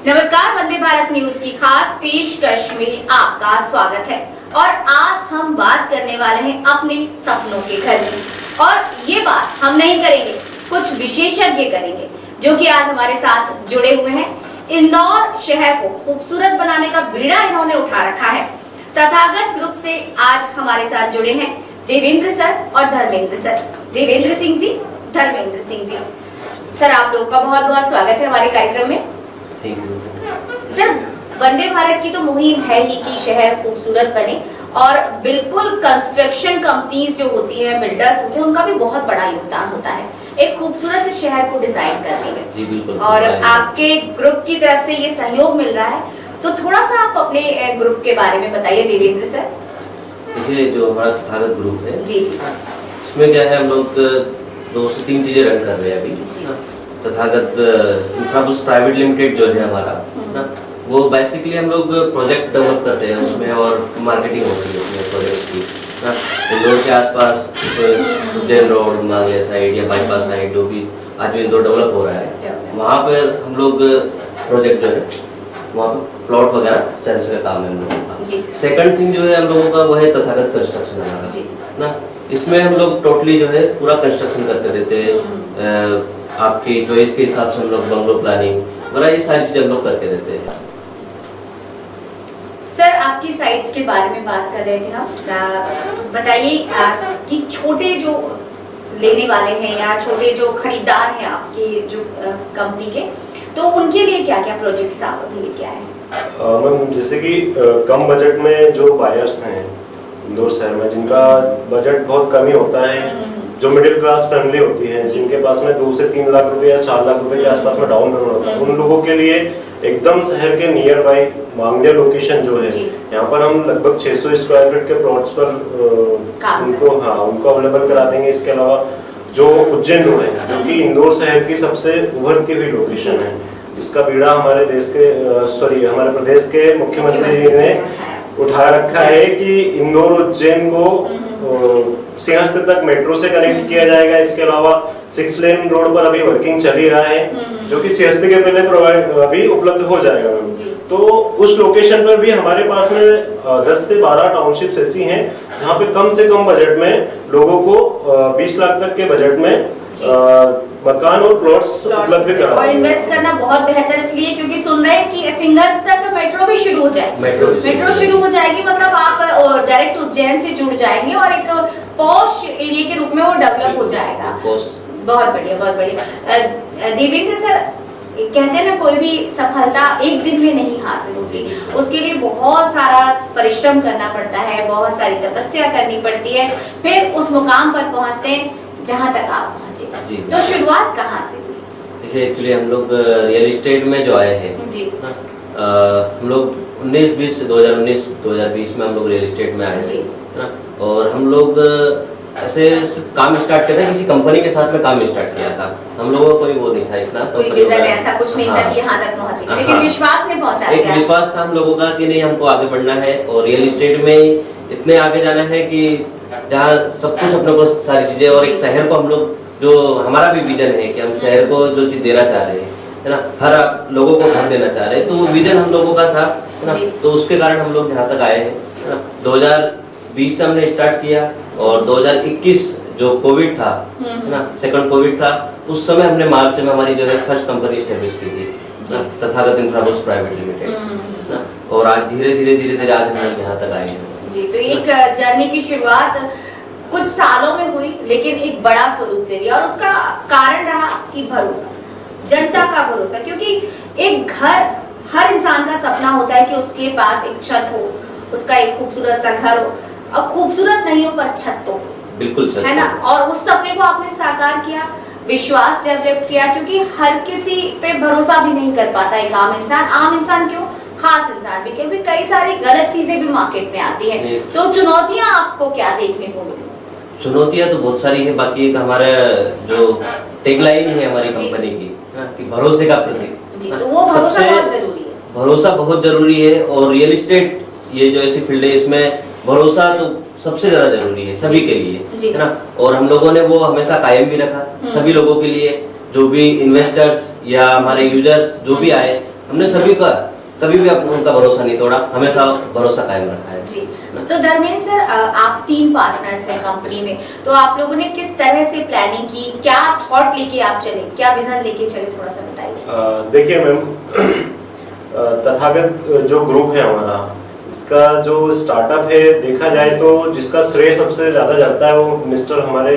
नमस्कार, वंदे भारत न्यूज की खास पेशकश में आपका स्वागत है। और आज हम बात करने वाले हैं अपने सपनों के घर की। और ये बात हम नहीं करेंगे, कुछ विशेषज्ञ करेंगे जो कि आज हमारे साथ जुड़े हुए हैं। इंदौर शहर को खूबसूरत बनाने का बीड़ा इन्होंने उठा रखा है। तथागत ग्रुप से आज हमारे साथ जुड़े हैं देवेंद्र सर और धर्मेंद्र सर। देवेंद्र सिंह जी, धर्मेंद्र सिंह जी, सर आप लोगों का बहुत बहुत स्वागत है हमारे कार्यक्रम में। सर, वंदे भारत की तो मुहिम है ही कि शहर खूबसूरत बने, और बिल्कुल कंस्ट्रक्शन कंपनीज जो होती है, बिल्डर्स होते हैं, उनका भी बहुत बड़ा योगदान होता है एक खूबसूरत शहर को डिजाइन करने में। जी बिल्कुल। और आपके ग्रुप की तरफ से ये सहयोग मिल रहा है, तो थोड़ा सा आप अपने ग्रुप के बारे में बताइए देवेंद्र सर। देखिए, जो हमारा तथागत ग्रुप है, जी जी, इसमें क्या है, हम लोग 2 से 3 चीजें रन कर रहे हैं अभी। तथागत इंफ्राबुल्स प्राइवेट लिमिटेड जो है हमारा ना, वो बेसिकली हम लोग प्रोजेक्ट डेवलप करते हैं उसमें, और मार्केटिंग होती है उसमें प्रोजेक्ट की ना। इंदौर के आसपास उज्जैन रोड, मांगले साइड या बाईपास साइड, जो भी आज इंदौर डेवलप हो रहा है, वहाँ पर हम लोग प्रोजेक्ट जो है वहाँ पर प्लॉट वगैरह सेल्स का काम है हम लोगों का। सेकंड थिंग जो है हम लोगों का, वो है तथागत कंस्ट्रक्शन हमारा ना। इसमें हम लोग टोटली जो है पूरा कंस्ट्रक्शन करके देते हैं। आपकी चॉइस के हिसाब से हम लोग बंगलो प्लानिंग वगैरह ये सारी चीजें हम लोग करके देते हैं। सर, आपकी साइट्स के बारे में बात कर रहे थे हम, बताइए कि छोटे जो लेने वाले हैं या छोटे जो खरीदार हैं आपके जो कंपनी के, तो उनके लिए क्या क्या प्रोजेक्ट्स आप अभी लेके आए हैं? मैम, जैसे कि कम बजट में जो बायर्स हैं इंदौर शहर में, जिनका बजट बहुत कम ही होता है, जो मिडिल क्लास फैमिली होती है, जिनके पास में 2 से 3 लाख रुपए या 4 लाख रुपए के आसपास में डाउन पेमेंट होता है, उन लोगों के लिए एकदम शहर के नियर बाई मांगलिया लोकेशन जो है, यहाँ पर हम लगभग 600 स्क्वायर फीट के प्लॉट्स पर उनको अवेलेबल करा देंगे। इसके अलावा जो उज्जैन रोड है, जो कि इंदौर शहर की सबसे उभरती हुई लोकेशन है, जिसका बीड़ा हमारे प्रदेश के मुख्यमंत्री जी ने उठा रखा है कि इंदौर उज्जैन को सिंहस्थ तक मेट्रो से कनेक्ट किया जाएगा। इसके अलावा 6 लेन रोड पर अभी वर्किंग चल ही रहा है, जो कि सिंहस्थ के पहले अभी उपलब्ध हो जाएगा मैम। तो उस लोकेशन पर भी हमारे पास में 10 से 12 टाउनशिप्स ऐसी हैं जहाँ पे कम से कम बजट में लोगों को 20 लाख तक के बजट में मकान और प्लॉट्स उपलब्ध करा। और इन्वेस्ट करना बहुत बेहतर इसलिए क्योंकि सुन रहे हैं कि सिंहस्थ तक मेट्रो भी शुरू हो जाएगी। मेट्रो शुरू हो जाएगी, मतलब आप डायरेक्ट उज्जैन से जुड़ जाएंगे और एक पॉश एरिया के रूप में वो डेवलप हो जाएगा। बहुत बढ़िया, बहुत बढ़िया। देवेंद्र सर, कहते हैं ना, कोई भी सफलता एक दिन में नहीं हासिल होती, उसके लिए बहुत सारा परिश्रम करना पड़ता है, बहुत सारी तपस्या करनी पड़ती है, फिर उस मुकाम पर पहुंचते हैं जहां तक आप पहुंचे। तो शुरुआत कहाँ से हुई? देखिए, एक्चुअली हम लोग रियल एस्टेट में जो आए हैं जी, हम लोग 2019-2020 में हम लोग रियल एस्टेट में आए ना, और हम लोग ऐसे काम स्टार्ट किया था, किसी कंपनी के साथ में काम स्टार्ट किया था। हम लोगों को कोई वो नहीं था, इतना कोई विजन ऐसा कुछ नहीं था कि यहाँ तक पहुंचे, लेकिन विश्वास ने पहुंचा दिया। एक विश्वास था हम लोगों का कि नहीं, हमको आगे बढ़ना है और रियल एस्टेट में इतने आगे जाना है कि जहाँ सब कुछ अपने को सारी चीजें, और एक शहर को हम लोग, जो हमारा भी विजन है कि हम शहर को जो चीज देना चाह रहे हैं, है ना, हर लोगों को घर देना चाह रहे हैं, तो वो विजन हम लोगों का था, है ना। तो उसके कारण हम लोग यहाँ तक आए हैं, है ना। 2020 से हमने स्टार्ट किया, और 2021 जो कोविड था, है ना, सेकंड कोविड था, उस समय हमने मार्च में हमारी जो है फर्स्ट कंपनी एस्टेब्लिश की थी, तथागत इंफ्राबुल्स प्राइवेट लिमिटेड, और आज धीरे धीरे आज हम यहाँ तक आए हैं जी। तो एक जर्नी की शुरुआत कुछ सालों में हुई, लेकिन एक बड़ा स्वरूप ले लिया, और उसका कारण रहा कि भरोसा, जनता का भरोसा। क्योंकि एक घर, हर इंसान का सपना होता है कि उसके पास एक छत हो, उसका एक खूबसूरत सा घर हो। अब खूबसूरत नहीं हो पर छत तो बिल्कुल है ना, और उस सपने को आपने साकार किया, विश्वास डेवलप किया, क्योंकि हर किसी पे भरोसा भी नहीं कर पाता एक आम इंसान क्यों, खास इंसान भी, क्योंकि कई सारी गलत चीजें भी मार्केट में आती है। तो चुनौतियां आपको क्या देखने को मिली? चुनौतियां तो बहुत सारी है, बाकी एक हमारा जो टैगलाइन है हमारी कंपनी की, कि भरोसे का प्रतीक, तो वो भरोसा बहुत जरूरी है। भरोसा बहुत जरूरी है, और रियल एस्टेट ये जो ऐसी फील्ड है, इसमें भरोसा तो सबसे ज्यादा जरूरी है सभी के लिए, है ना। और हम लोगों ने वो हमेशा कायम भी रखा सभी लोगों के लिए, जो भी इन्वेस्टर्स या हमारे यूजर्स जो भी आए, हमने सभी का कभी भी उनका भरोसा नहीं तोड़ा, हमेशा भरोसा कायम रखा है जी। तो धर्मेंद्र सर, आप 3 पार्टनर्स हैं कंपनी में, तो आप लोगों ने किस तरह से प्लानिंग की, क्या थॉट लेके आप चले, क्या विजन लेके चले, थोड़ा सा बताइए। देखिए मैम, तथागत जो ग्रुप है हमारा, इसका जो स्टार्टअप है देखा जाए तो जिसका श्रेय सबसे ज्यादा जाता है वो मिस्टर हमारे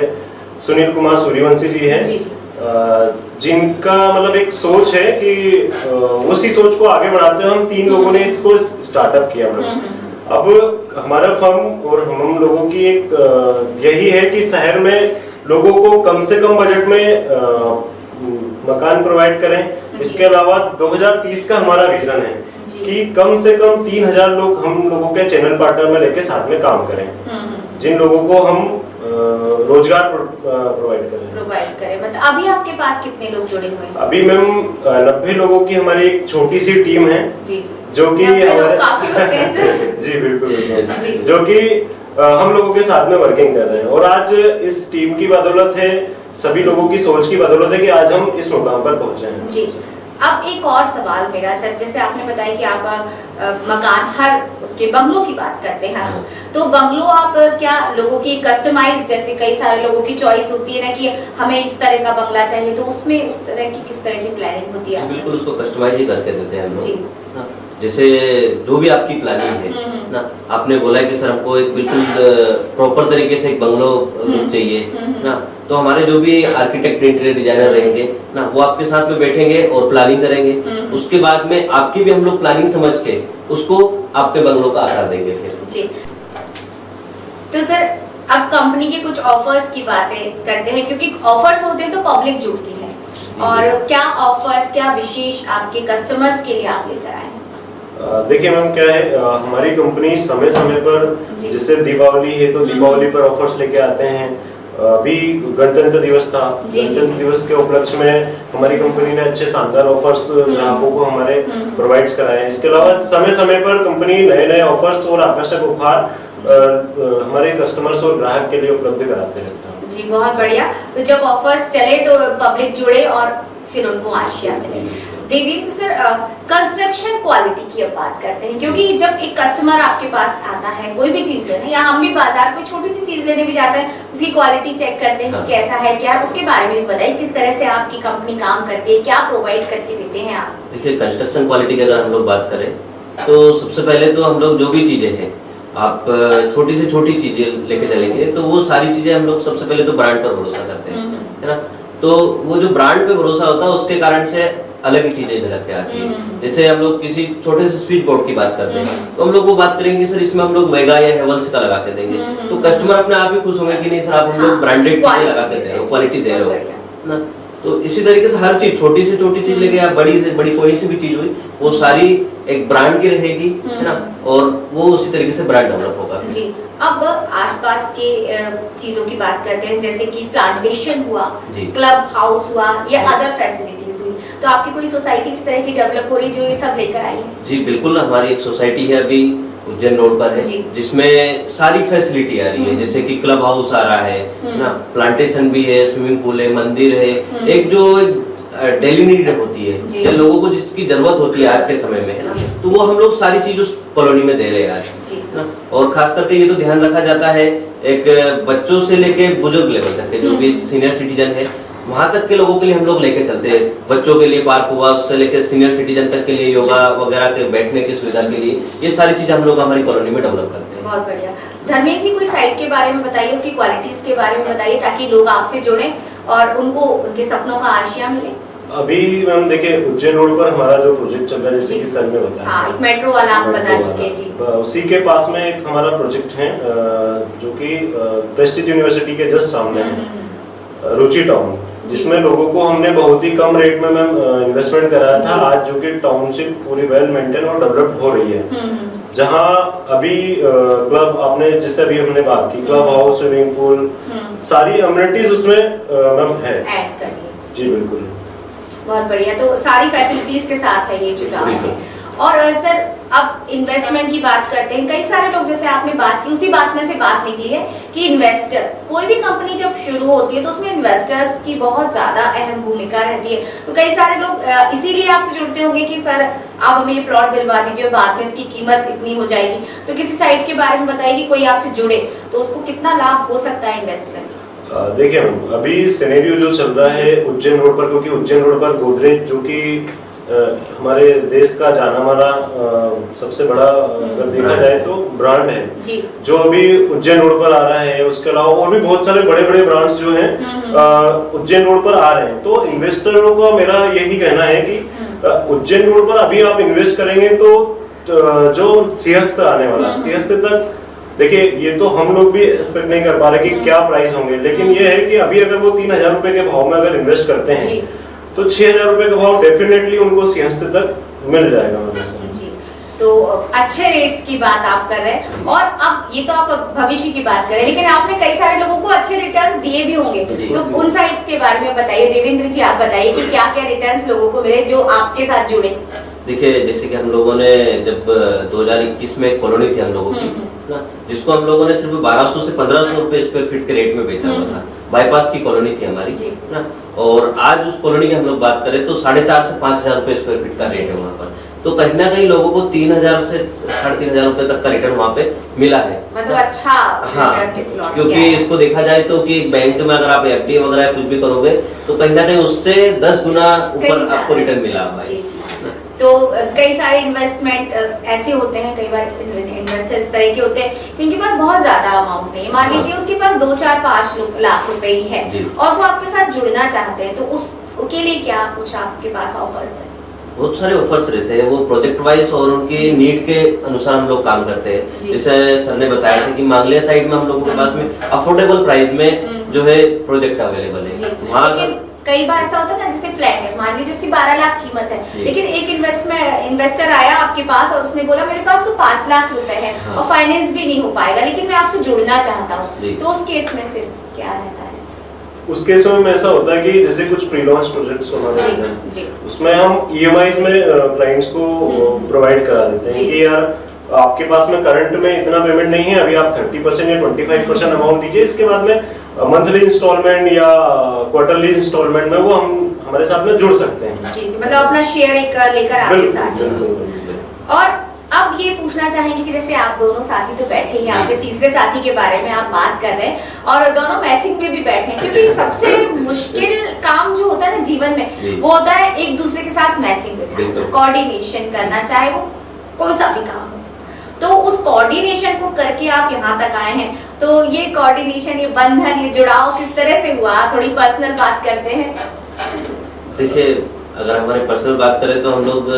सुनील कुमार सूर्यवंशी जी हैं, जिनका मतलब एक सोच है कि उसी सोच को आगे बढ़ाते हुए हम 3 लोगों ने इसको स्टार्टअप किया। अब हमारा फर्म और हम लोगों की एक यही है कि शहर में लोगों को कम से कम बजट में मकान प्रोवाइड करें। इसके अलावा 2030 का हमारा विजन है कि कम से कम 3000 लोग हम लोगों के चैनल पार्टनर में लेके साथ में काम करें, जिन लोगों को हम रोजगार प्रोवाइड करें। मतलब अभी आपके पास कितने लोग जुड़े हुए हैं? अभी मैम 90 लोगों की हमारी एक छोटी सी टीम है, जो कि हमारे काफी होते हैं सर। जी बिल्कुल, जो कि हम लोगों के साथ में वर्किंग कर रहे हैं। और आज इस टीम की बदौलत है, सभी लोगों की सोच की बदौलत है कि आज हम इस मुकाम पर पहुंचे हैं। जी। अब एक और सवाल मेरा सर, जैसे आपने बताया कि आप मकान हर उसके बंगलों की बात करते हैं, तो बंगलो आप क्या लोगों की कस्टमाइज, जैसे कई सारे लोगों की चॉइस होती है ना कि हमें इस तरह का बंगला चाहिए, तो उसमें उस तरह की किस तरह की प्लानिंग होती है? बिल्कुल उसको कस्टमाइज ही करके देते हैं हम लोग। जैसे जो भी आपकी प्लानिंग है ना, आपने बोला है कि सर हमको एक बिल्कुल प्रॉपर तरीके से एक बंगलो चाहिए ना, तो हमारे जो भी आर्किटेक्ट इंटीरियर डिजाइनर रहेंगे ना, वो आपके साथ में बैठेंगे और प्लानिंग करेंगे। उसके बाद में आपकी भी हम लोग प्लानिंग समझ के उसको आपके बंगलों का आकार देंगे फिर। जी। तो सर अब कंपनी के कुछ ऑफर्स की बातें करते हैं, क्योंकि ऑफर्स होते हैं तो पब्लिक जुड़ती है, और क्या ऑफर्स, क्या विशेष आपके कस्टमर्स के लिए आप लेकर आए हैं? देखिए मैम, क्या है, हमारी कंपनी समय समय पर, जैसे दीपावली है तो दीपावली पर ऑफर्स लेके आते हैं। अभी गणतंत्र दिवस था, गणतंत्र दिवस के उपलक्ष्य में हमारी कंपनी ने अच्छे शानदार ऑफर्स ग्राहकों को हमारे प्रोवाइड कराए। इसके अलावा समय समय पर कंपनी नए नए ऑफर्स और आकर्षक उपहार हमारे कस्टमर्स और ग्राहक के लिए उपलब्ध कराते रहते हैं। जी, बहुत बढ़िया। तो जब ऑफर्स चले तो पब्लिक जुड़े और फिर उनको आशिया मिले। देवेंद्र सर, कंस्ट्रक्शन क्वालिटी की अब बात करते हैं, क्योंकि जब एक कस्टमर आपके पास आता है कोई भी चीज लेने, या हम भी बाजार कोई छोटी सी चीज लेने भी जाते हैं, उसकी क्वालिटी चेक करते हैं कि कैसा है क्या है, उसके बारे में भी बताइए किस तरह से आपकी कंपनी काम करती है, क्या प्रोवाइड करके देते हैं आप? देखिए, कंस्ट्रक्शन क्वालिटी की अगर हम लोग बात करें तो सबसे पहले तो हम लोग जो भी चीजें हैं, आप छोटी से छोटी चीजें लेके चलेंगे तो वो सारी चीजें हम लोग सबसे पहले तो ब्रांड पर भरोसा करते हैं, है ना। तो वो जो ब्रांड पे भरोसा होता है उसके कारण से अलग ही चीजें झलक के आती है। जैसे हम लोग किसी छोटे से स्विच बोर्ड की बात करते हैं तो हम लोग वो बात करेंगे सर इसमें हम लोग वेगा या हेवल्स का लगा के देंगे, तो कस्टमर अपने आप ही खुश होंगे कि नहीं सर आप हम लोग ब्रांडेड चीजें लगा के दे रहे हो, क्वालिटी दे रहे हो ना। तो इसी तरीके से हर चीज, छोटी से छोटी चीज लेके या बड़ी से बड़ी कोई सी भी चीज हुई, वो सारी एक ब्रांड की रहेगी, है ना, और वो उसी तरीके से ब्रांड डेवलप होगा। जी। अब आसपास के चीजों की बात करते हैं, जैसे कि प्लांटेशन हुआ, क्लब हाउस हुआ, या अदर फैसिलिटीज हुई, तो आपकी कोई सोसाइटी इस तरह की डेवलप हो रही जो ये सब लेकर आई है? जी बिल्कुल, हमारी एक सोसाइटी है अभी उज्जैन रोड पर है, जिसमें सारी फैसिलिटी आ रही है, जैसे कि क्लब हाउस आ रहा है ना, प्लांटेशन भी है, स्विमिंग पूल है, मंदिर है, एक जो डेली नीड होती है या लोगों को जिसकी जरूरत होती है आज के समय में, है ना, तो वो हम लोग सारी चीज उस कॉलोनी में दे रहे हैं आज, है ना। और खास करके ये तो ध्यान रखा जाता है, एक बच्चों से लेके बुजुर्ग लेवल तक के जो भी सीनियर सिटीजन है वहां तक के लोगों के लिए हम लोग लेके चलते हैं। बच्चों के लिए पार्क हुआ, उससे लेके सीनियर सिटीजन तक के लिए योगा वगैरह के बैठने की सुविधा के लिए, ये सारी चीजें हम लोग हमारी कॉलोनी में डेवलप करते हैं। बहुत बढ़िया। धर्मेंद्र जी, कोई साइट के बारे में बताइए, उसकी क्वालिटीज के बारे में बताइए, ताकि लोग आपसे जुड़े और उनको उनके सपनों का आशिया मिले। अभी मैम देखिए, उज्जैन रोड पर हमारा जो प्रोजेक्ट चल रहा है, जैसे कि सर ने बताया, एक मेट्रो वाला आप बता चुके जी, उसी के पास में एक हमारा प्रोजेक्ट है जो कि प्रेस्टीज यूनिवर्सिटी के जस्ट सामने है, रुचि टाउन, जिसमें लोगों को हमने बहुत ही कम रेट में मैम इन्वेस्टमेंट कराया था। आज जो कि टाउनशिप पूरी वेल मेंटेन और डेवलप हो रही है, जहां अभी क्लब, आपने जैसे अभी हमने बात की, क्लब हाउस, स्विमिंग पूल, सारी अम्यूनिटीज उसमें मैम है ऐड कर ली। जी बिल्कुल, बहुत बढ़िया। तो सारी फैसिलिटीज के साथ है ये जो टाउन है। और सर अब इन्वेस्टमेंट की बात करते हैं। कई सारे लोग, जैसे आपने बात की, उसी बात में से बात निकली है कि इन्वेस्टर्स, कोई भी कंपनी जब शुरू होती है तो उसमें इन्वेस्टर्स की बहुत ज्यादा अहम भूमिका रहती है। तो कई सारे लोग इसीलिए आपसे जुड़ते होंगे कि सर आप हमें ये प्लॉट दिलवा दीजिए, बाद में इसकी कीमत इतनी हो जाएगी। तो किसी साइट के बारे में बताइए कि कोई आपसे जुड़े तो उसको कितना लाभ हो सकता है इन्वेस्ट करके? देखिए मैम, अभी सिनेरियो जो चल रहा है उज्जैन रोड पर, क्योंकि उज्जैन रोड पर गोदरेज जो कि हमारे देश का जाना माना सबसे बड़ा अगर देखा जाए तो ब्रांड है जी। जो अभी उज्जैन रोड पर आ रहा है। उसके अलावा और भी बहुत सारे बड़े बड़े ब्रांड्स जो हैं उज्जैन रोड पर आ रहे हैं। तो इन्वेस्टरों का मेरा यही कहना है कि उज्जैन रोड पर अभी आप इन्वेस्ट करेंगे तो जो सिंहस्थ आने वाला, सिंहस्थ तक देखिए, ये तो हम लोग भी एक्सपेक्ट नहीं कर पा रहे कि क्या प्राइस होंगे, लेकिन ये है कि अभी अगर वो 3,000 रुपए के भाव में अगर इन्वेस्ट करते हैं तो 6,000 रुपए का भाव डेफिनेटली उनको सिंहस्थ तक मिल जाएगा जी। तो अच्छे रेट्स की बात आप कर रहे हैं, और अब ये तो आप भविष्य की बात कर रहे हैं, लेकिन आपने कई सारे लोगों को अच्छे रिटर्न्स दिए भी होंगे, तो उन साइट्स के बारे में बताइए। देवेंद्र जी आप बताइए कि क्या क्या रिटर्न्स लोगों को मिले जो आपके साथ जुड़े। देखिए, जैसे कि हम लोगों ने जब 2021 में कॉलोनी थी हम लोगों की ना, जिसको हम लोगों ने सिर्फ 1200 से 1500 रुपए स्क्वायर फीट के रेट में बेचा हुआ था। बाईपास की कॉलोनी थी हमारी ना, और आज उस कॉलोनी की हम लोग बात करें तो 4,500 से 5,000 रुपए स्क्वायर फीट का रेट है वहाँ पर। तो कहीं ना कहीं लोगों को 3,000 से 3,500 रुपए तक का रिटर्न वहाँ पे मिला है, मतलब अच्छा। हाँ, क्योंकि इसको देखा जाए तो कि बैंक में अगर आप एफडी वगैरह कुछ भी करोगे तो कहीं ना कहीं उससे 10 गुना ऊपर आपको रिटर्न मिला हुआ है। तो कई सारे इन्वेस्टमेंट ऐसे होते हैं, कई बार इन्वेस्टर्स इस तरह के होते हैं कि उनके पास बहुत ज्यादा अमाउंट नहीं है। मान लीजिए उनके पास 2, 4, 5 लाख रुपए ही है और वो आपके साथ जुड़ना चाहते हैं, तो उसके लिए क्या कुछ आपके पास ऑफर्स है? बहुत सारे ऑफर्स रहते हैं, वो प्रोजेक्ट वाइज और उनकी नीड के अनुसार हम लोग काम करते हैं। जैसे सर ने बताया था कि मांगलिया साइड में हम लोगों के पास में अफोर्डेबल प्राइस में जो है प्रोजेक्ट अवेलेबल है वहाँ। कई बार ऐसा होता है ना, जैसे फ्लैट है, मान लीजिए उसकी 12 लाख कीमत है, लेकिन एक इन्वेस्टर आया आपके पास और उसने बोला मेरे पास तो 5 लाख रुपए है और फाइनेंस भी नहीं हो पाएगा, लेकिन मैं आपसे जुड़ना चाहता हूँ, तो उस केस में फिर क्या रहता है? उस केस में ऐसा होता है कि जैसे कुछ प्री लॉन्च प्रोजेक्ट्स हमारे हैं, उसमें हम ईएमआईज में क्लाइंट्स को प्रोवाइड करा देते हैं कि यार आपके पास में करंट में इतना पेमेंट नहीं है, अभी आप 30% या 25% अमाउंट दीजिए, इसके बाद में मंथली इंस्टॉलमेंट या क्वार्टरली इंस्टॉलमेंट में वो हम हमारे साथ में जुड़ सकते हैं जी। मतलब अपना शेयर एक लेकर आपके साथ। और अब ये पूछना चाहेंगे कि जैसे आप दोनों साथी तो बैठे हैं, आपके तीसरे साथी के बारे में आप बात कर रहे हैं और दोनों मैचिंग में भी बैठे हैं, क्योंकि सबसे मुश्किल काम जो होता है ना जीवन में, वो होता है एक दूसरे के साथ मैचिंग, कोऑर्डिनेशन करना, चाहे वो कोई सा भी काम हो। तो उस कोऑर्डिनेशन को करके आप यहाँ तक आए हैं, तो ये कोऑर्डिनेशन, ये बंधन, ये जुड़ाव किस तरह से हुआ? थोड़ी पर्सनल बात करते हैं। देखिए, अगर हमारे पर्सनल बात करें तो हम लोग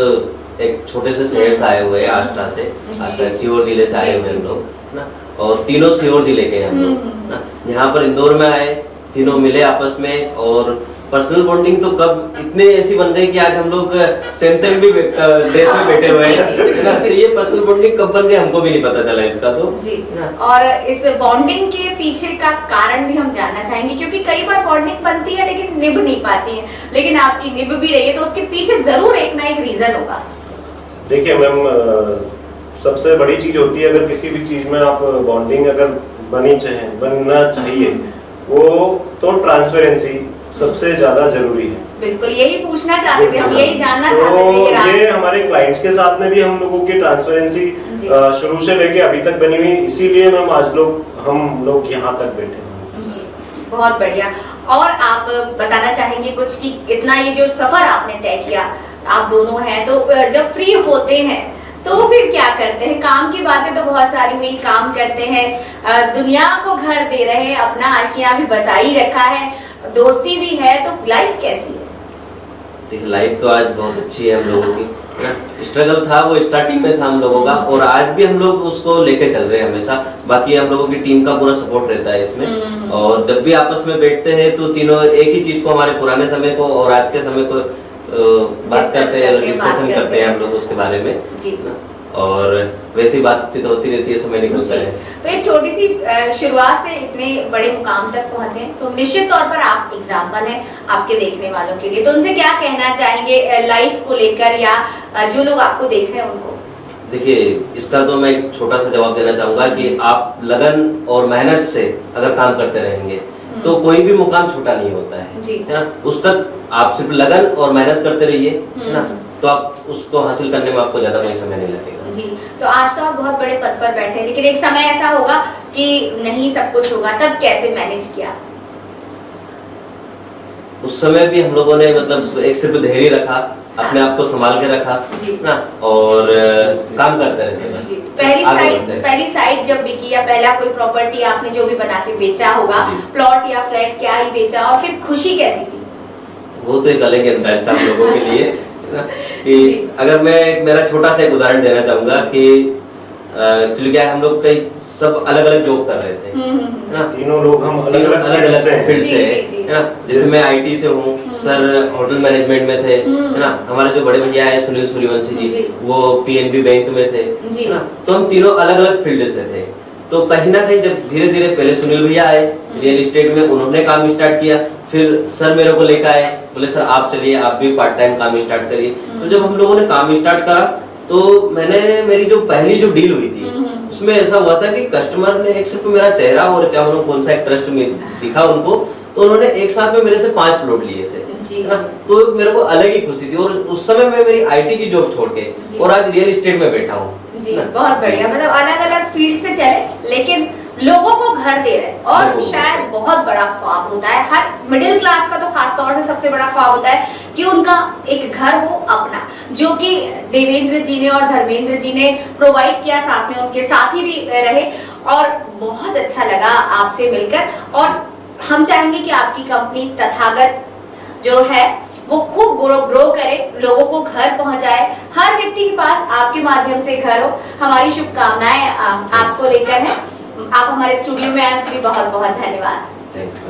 एक छोटे से शहर से आए हुए हैं, आष्टा से, सीहोर जिले से आए हुए हम लोग ना, और तीनों सीहोर जिले के हम लोग ना। यहाँ पर इंदौर में आए, तीनों मिले आपस में, और पर्सनल बॉन्डिंग तो कब इतने ऐसी बन गई कि आज हम लोग सेम भी देश में बैठे हुए हैं ना। तो ये पर्सनल बॉन्डिंग कब बन गई हमको भी नहीं पता चला इसका तो जी। और इस बॉन्डिंग के पीछे का कारण भी हम जानना चाहेंगे, क्योंकि कई बार बॉन्डिंग बनती है लेकिन निभ नहीं पाती है, लेकिन आपकी निभ भी रही है, तो उसके पीछे जरूर एक ना एक रीजन होगा। देखिए मैम, सबसे बड़ी चीज होती है, अगर किसी भी चीज में आप बॉन्डिंग अगर बनना चाहिए, वो तो ट्रांसपेरेंसी सबसे ज्यादा जरूरी है। बिल्कुल, यही पूछना चाहते थे हम, यही जानना चाहते थे। ये हमारे क्लाइंट्स के साथ में भी हम लोगों की ट्रांसपेरेंसी शुरू से लेके अभी तक बनी हुई, इसीलिए मैम आज हम लोग यहाँ तक बैठे हैं। बहुत बढ़िया। और आप बताना चाहेंगे कुछ कि इतना ये जो सफर आपने तय किया, आप दोनों हैं, तो जब फ्री होते हैं तो फिर क्या करते हैं? काम की बातें तो बहुत सारी हुई, काम करते हैं, दुनिया को घर दे रहे हैं, अपना आशिया भी बचा ही रखा है, दोस्ती भी है, तो लाइफ कैसी है? देखिए, लाइफ तो आज बहुत अच्छी है हम लोगों की। स्ट्रगल था वो स्टार्टिंग में था हम लोगों का, और आज भी हम लोग उसको लेके चल रहे हैं हमेशा। बाकी हम लोगों की टीम का पूरा सपोर्ट रहता है इसमें, और जब भी आपस में बैठते हैं तो तीनों एक ही चीज को, हमारे पुराने समय को और आज के समय को बात करते हैं, डिस्कशन करते हैं हम लोग उसके बारे में जी। और वैसी बातचीत होती रहती है, समय निकलता है। तो एक छोटी सी शुरुआत से इतने बड़े मुकाम तक पहुंचे, तो निश्चित तौर पर आप एग्जाम्पल हैं आपके देखने वालों के लिए। तो उनसे क्या कहना चाहेंगे लाइफ को लेकर, या जो लोग आपको देख रहे हैं उनको? देखिए, इसका तो मैं एक छोटा सा जवाब देना चाहूंगा कि आप लगन और मेहनत से अगर काम करते रहेंगे तो कोई भी मुकाम छोटा नहीं होता है ना। उस तक आप सिर्फ लगन और मेहनत करते रहिए, है ना, तो आप उसको हासिल करने में आपको ज्यादा कोई समय नहीं लगेगा। जी। तो आज तो आप बहुत बड़े पद पर बैठे हैं, लेकिन एक समय ऐसा होगा कि नहीं सब कुछ होगा, तब कैसे मैनेज किया? उस समय भी हम लोगों ने मतलब एक सिर्फ धैर्य रखा, अपने आप को संभाल के रखा ना, और काम करते रहे बस। पहली साइट जब बिकी, या पहला कोई प्रॉपर्टी आपने जो भी बना के बेचा होगा, प्लॉट या फ्लैट, क्या ही बेचा, और फिर खुशी कैसी थी? वो तो एक अलग ही अंदाज था हम लोगों के लिए कि अगर मैं मेरा छोटा सा एक उदाहरण देना चाहूंगा कि एक्चुअली क्या है, हम लोग कई सब अलग अलग जॉब कर रहे थे, है ना। तीनों लोग हम अलग अलग फील्ड से है ना। जैसे मैं आईटी से हूँ, सर होटल मैनेजमेंट में थे, है ना। हमारे जो बड़े भैया है सुनील सूर्यवंशी जी, वो पीएनबी बैंक में थे, है ना। तो हम तीनों अलग अलग फील्ड से थे। तो कहीं ना कहीं जब धीरे धीरे पहले सुनील भैया आए रियल एस्टेट में, उन्होंने काम स्टार्ट किया, फिर सर मेरे को लेकर आए, बोले सर आप चलिए, आप भी पार्ट टाइम काम स्टार्ट करिए। तो जब हम लोगों ने काम स्टार्ट करा तो मेरी जो पहली जो डील हुई थी उसमें ऐसा हुआ था कि कस्टमर ने एक सिर्फ मेरा चेहरा और क्या बोलूं कौन सा एक ट्रस्ट में दिखा उनको, तो उन्होंने एक साथ में मेरे से 5 प्लॉट लिए थे ना। तो मेरे को अलग ही खुशी थी, और उस समय मैं मेरी आईटी की जॉब छोड़ के और आज रियल एस्टेट में बैठा हूँ जी। बहुत बढ़िया, मतलब अलग अलग फील्ड से चले लेकिन लोगों को घर दे रहे, और शायद बहुत बड़ा ख्वाब होता है हर मिडिल क्लास का, तो खास तौर से सबसे बड़ा ख्वाब होता है कि उनका एक घर हो अपना, जो कि देवेंद्र जी ने और धर्मेंद्र जी ने प्रोवाइड किया, साथ में उनके साथी भी रहे। और बहुत अच्छा लगा आपसे मिलकर, और हम चाहेंगे कि आपकी कंपनी तथागत जो है वो खूब ग्रो करे, लोगों को घर पहुंचाए, हर व्यक्ति के पास आपके माध्यम से घर हो। हमारी शुभकामनाएं आपको लेकर है। आप हमारे स्टूडियो में आए, उसके लिए बहुत बहुत धन्यवाद। थैंक्स।